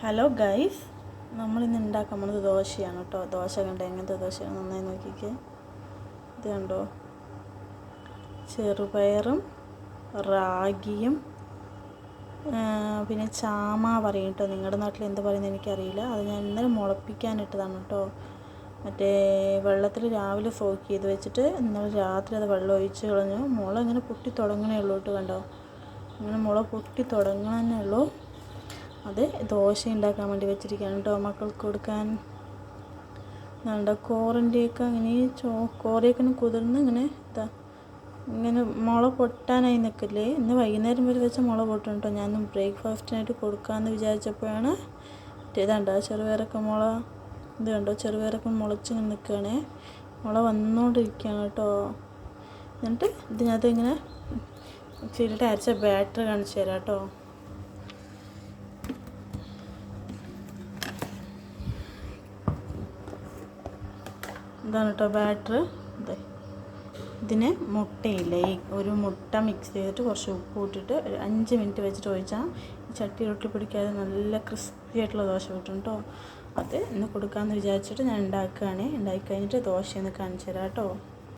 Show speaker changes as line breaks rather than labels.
Hello guys, നമ്മളിന്ന് ഉണ്ടാക്കാൻ പോണത് ദോശയാണ് കേട്ടോ. ദോശ കണ്ടോ, എങ്ങനത്തെ ദോശയാണ്? നന്നായി നോക്കിക്കേ. ഇത് കണ്ടോ, ചെറുപയറും റാഗിയും പിന്നെ ചാമ പറയും കേട്ടോ. നിങ്ങളുടെ നാട്ടിൽ എന്ത് പറയുന്നത് എനിക്കറിയില്ല. അത് ഞാൻ ഇന്നലെ മുളപ്പിക്കാനിട്ടതാണ് കേട്ടോ. മറ്റേ വെള്ളത്തിൽ രാവിലെ സോക്ക് ചെയ്ത് വെച്ചിട്ട് ഇന്നലെ രാത്രി അത് വെള്ളം ഒഴിച്ച് കളഞ്ഞു. മുള ഇങ്ങനെ പൊട്ടി തുടങ്ങണേ ഉള്ളൂ കേട്ടോ. കണ്ടോ, ഇങ്ങനെ മുള പൊട്ടി തുടങ്ങണേ ഉള്ളൂ. അത് ദോശ ഉണ്ടാക്കാൻ വേണ്ടി വെച്ചിരിക്കുകയാണ് കേട്ടോ, മക്കൾക്ക് കൊടുക്കാൻ. എന്താ കോറിൻ്റെയൊക്കെ അങ്ങനെ കോറിയൊക്കെ കുതിർന്ന് ഇങ്ങനെ മുള പൊട്ടാനായി നിൽക്കില്ലേ. ഇന്ന് വൈകുന്നേരം വരെ വെച്ച മുള പൊട്ടും കേട്ടോ. ഞാൻ ബ്രേക്ക്ഫാസ്റ്റിനായിട്ട് കൊടുക്കാമെന്ന് വിചാരിച്ചപ്പോഴാണ് ഇതുണ്ടോ ചെറുപയറൊക്കെ ഇത് കണ്ടോ, ചെറുപയറൊക്കെ മുളച്ചിങ്ങനെ നിൽക്കുകയാണേ. മുള വന്നുകൊണ്ടിരിക്കുകയാണ് കേട്ടോ. എന്നിട്ട് ഇതിനകത്ത് ഇങ്ങനെ മിക്സിയിലിട്ട് അരച്ച ബാറ്റർ കാണിച്ചു തരാം കേട്ടോ. ഇതാണ് കേട്ടോ ബാറ്റർ. ഇതിന് മുട്ടയില്ലേ, ഒരു മുട്ട മിക്സ് ചെയ്തിട്ട് കുറച്ച് ഉപ്പ് ഇട്ടിട്ട് ഒരു 5 മിനിറ്റ് വെച്ചിട്ട് ഒഴിച്ചാൽ ചട്ടി ഒട്ടി പിടിക്കാതെ നല്ല ക്രിസ്പി ആയിട്ടുള്ള ദോശ കിട്ടും കേട്ടോ. അത് ഇന്ന് കൊടുക്കാമെന്ന് വിചാരിച്ചിട്ട് ഞാൻ ഉണ്ടാക്കുകയാണ്. ഉണ്ടാക്കി കഴിഞ്ഞിട്ട് ദോശയൊന്ന് കാണിച്ചു തരാം കേട്ടോ.